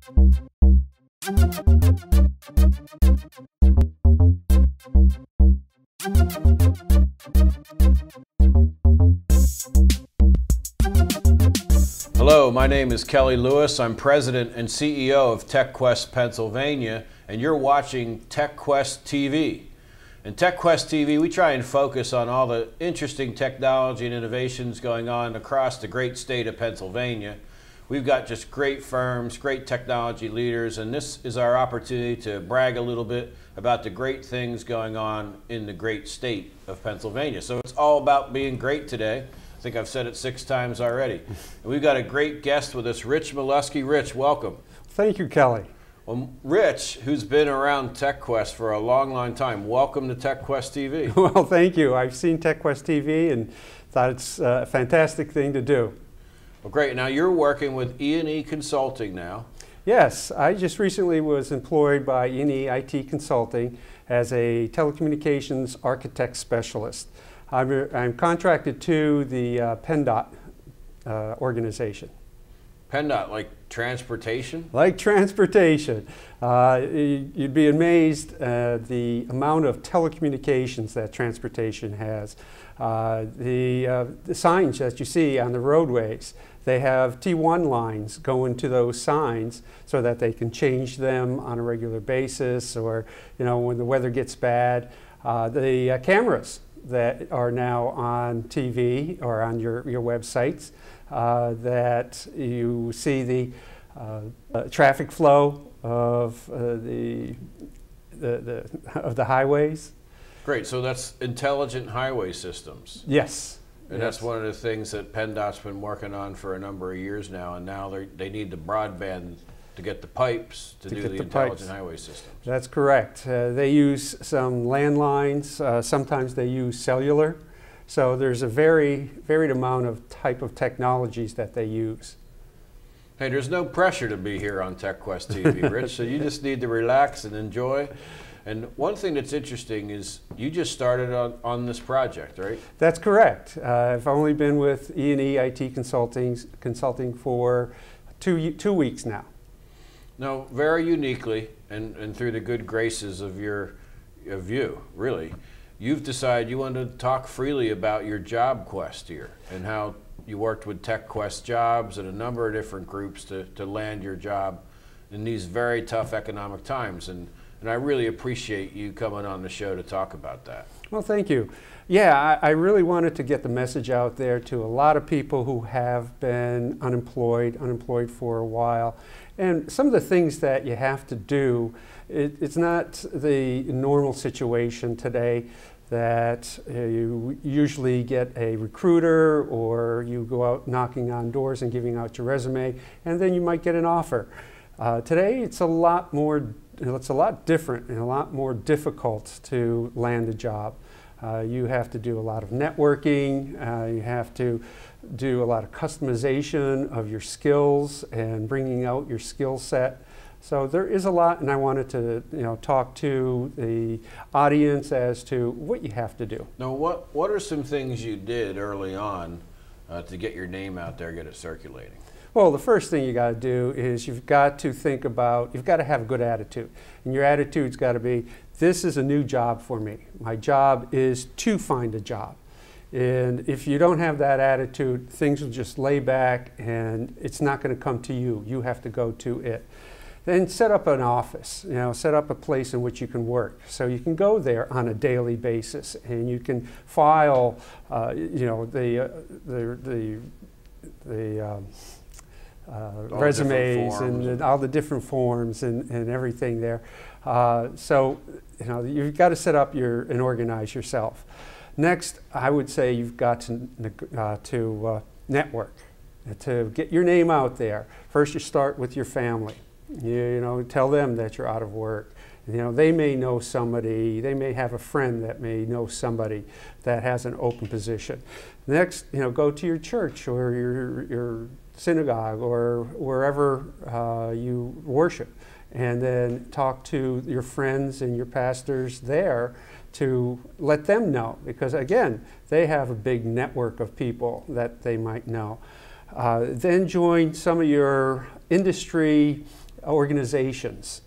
Hello, my name is Kelly Lewis. I'm President and CEO of TechQuest Pennsylvania, and you're watching TechQuest TV. In TechQuest TV, we try and focus on all the interesting technology and innovations going on across the great state of Pennsylvania. We've got just great firms, great technology leaders, and this is our opportunity to brag a little bit about the great things going on in the great state of Pennsylvania. So it's all about being great today. I think I've said it 6 times already. And we've got a great guest with us, Rich Miluski. Rich, welcome. Thank you, Kelly. Well, Rich, who's been around TechQuest for a long, long time, welcome to TechQuest TV. Well, thank you. I've seen TechQuest TV and thought it's a fantastic thing to do. Well, great. Now you're working with E&E Consulting now. Yes, I just recently was employed by E&E IT Consulting as a telecommunications architect specialist. I'm contracted to the PennDOT organization. PennDOT, like transportation? Like transportation. You'd be amazed at the amount of telecommunications that transportation has. The signs that you see on the roadways, they have T1 lines going to those signs so that they can change them on a regular basis, or when the weather gets bad. The cameras that are now on TV or on your websites, that you see the traffic flow of the highways. Great, so that's intelligent highway systems. Yes. And that's one of the things that PennDOT's been working on for a number of years now, and now they need the broadband to get the pipes to do the intelligent highway systems. That's correct. They use some landlines. Sometimes they use cellular. So there's a varied amount of type of technologies that they use. Hey, there's no pressure to be here on TechQuest TV, Rich, so you just need to relax and enjoy. And one thing that's interesting is you just started on this project, right? That's correct. I've only been with E&E IT Consulting for two weeks now. Now, very uniquely, and through the good graces of you, really, you've decided you want to talk freely about your job quest here and how you worked with TechQuest Jobs and a number of different groups to land your job in these very tough economic times. And I really appreciate you coming on the show to talk about that. Well, thank you. Yeah, I really wanted to get the message out there to a lot of people who have been unemployed for a while. And some of the things that you have to do, it's not the normal situation today that you usually get a recruiter or you go out knocking on doors and giving out your resume, and then you might get an offer. Today, it's a lot different and a lot more difficult to land a job. You have to do a lot of networking. You have to do a lot of customization of your skills and bringing out your skill set. So there is a lot, and I wanted to talk to the audience as to what you have to do. Now, what are some things you did early on to get your name out there, get it circulating? Well, the first thing you got to do is you've got to have a good attitude. And your attitude's got to be, this is a new job for me. My job is to find a job. And if you don't have that attitude, things will just lay back and it's not going to come to you. You have to go to it. Then set up an office, set up a place in which you can work. So you can go there on a daily basis and you can file, resumes and all the different forms and everything there. So you've got to set up and organize yourself. Next, I would say you've got to network, to get your name out there. First, you start with your family. Tell them that you're out of work. They may know somebody. They may have a friend that may know somebody that has an open position. Next, go to your church or your synagogue or wherever you worship, and then talk to your friends and your pastors there to let them know, because again, they have a big network of people that they might know. Then join some of your industry organizations,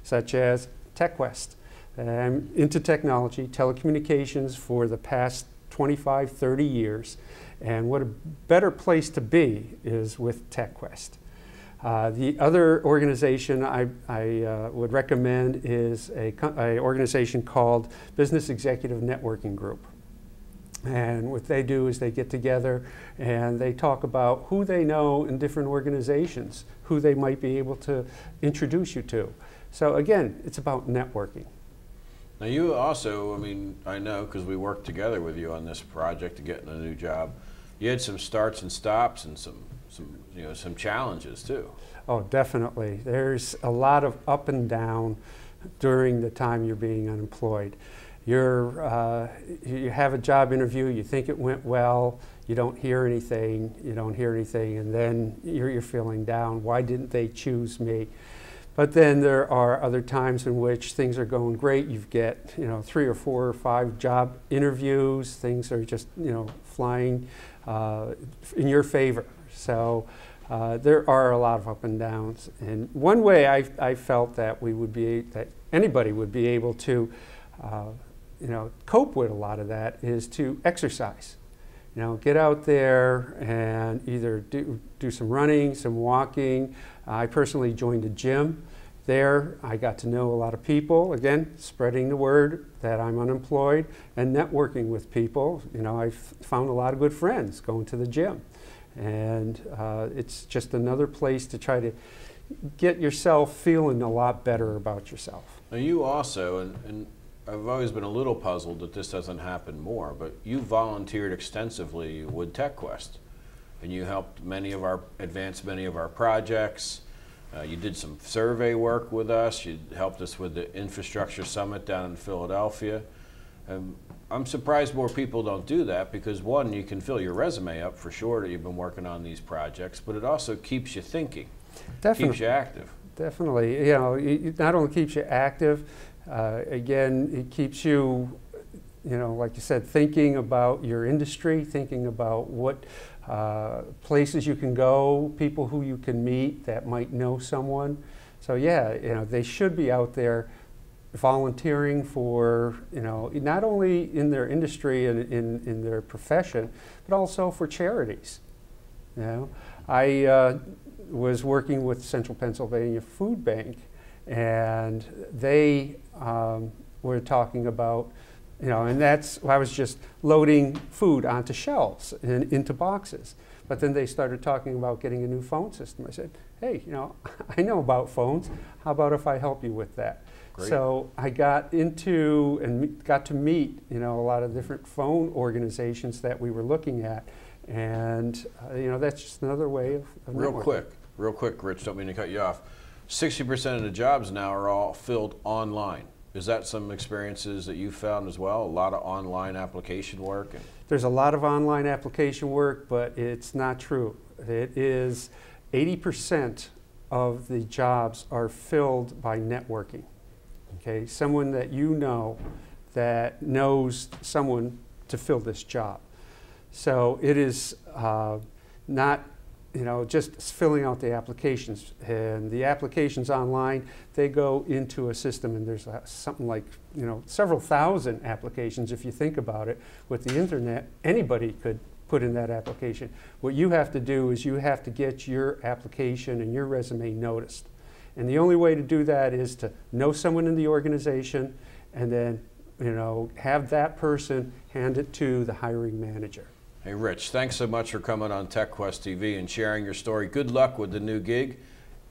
such as TechQuest. I'm into technology, telecommunications for the past 25, 30 years, and what a better place to be is with TechQuest. The other organization I would recommend is an organization called Business Executive Networking Group. And what they do is they get together and they talk about who they know in different organizations, who they might be able to introduce you to. So again, it's about networking. Now you also, I mean, I know because we worked together with you on this project to get in a new job, you had some starts and stops and some challenges too. Oh, definitely. There's a lot of up and down during the time you're being unemployed. You have a job interview, you think it went well, you don't hear anything, and then you're feeling down. Why didn't they choose me? But then there are other times in which things are going great. You get 3 or 4 or 5 job interviews. Things are just flying in your favor. So there are a lot of up and downs. And one way I felt that that anybody would be able to cope with a lot of that is to exercise. Get out there and either do some running, some walking. I personally joined a gym. There I got to know a lot of people, again, spreading the word that I'm unemployed and networking with people. I've found a lot of good friends going to the gym. And it's just another place to try to get yourself feeling a lot better about yourself. Now you also, and I've always been a little puzzled that this doesn't happen more, but you volunteered extensively with TechQuest, and you helped advance many of our projects. You did some survey work with us. You helped us with the Infrastructure Summit down in Philadelphia. I'm surprised more people don't do that because, one, you can fill your resume up for sure that you've been working on these projects, but it also keeps you thinking. Definitely. Keeps you active. Definitely. It not only keeps you active, again, it keeps you, like you said, thinking about your industry, thinking about what places you can go, people who you can meet that might know someone. So yeah, they should be out there volunteering for, not only in their industry and in their profession, but also for charities. I was working with Central Pennsylvania Food Bank, and they were talking about, and I was just loading food onto shelves and into boxes. But then they started talking about getting a new phone system. I said, hey, I know about phones. How about if I help you with that? Great. So I got into and got to meet, a lot of different phone organizations that we were looking at. And, that's just another way of Real networking. quick, Rich, don't mean to cut you off. 60% of the jobs now are all filled online. Is that some experiences that you found as well? A lot of online application work? There's a lot of online application work, but it's not true. It is 80% of the jobs are filled by networking. Okay, someone that that knows someone to fill this job. So it is not just filling out the applications. And the applications online, they go into a system, and there's something like, several thousand applications if you think about it. With the internet, anybody could put in that application. What you have to do is you have to get your application and your resume noticed. And the only way to do that is to know someone in the organization and then, have that person hand it to the hiring manager. Hey, Rich, thanks so much for coming on TechQuest TV and sharing your story. Good luck with the new gig,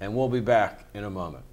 and we'll be back in a moment.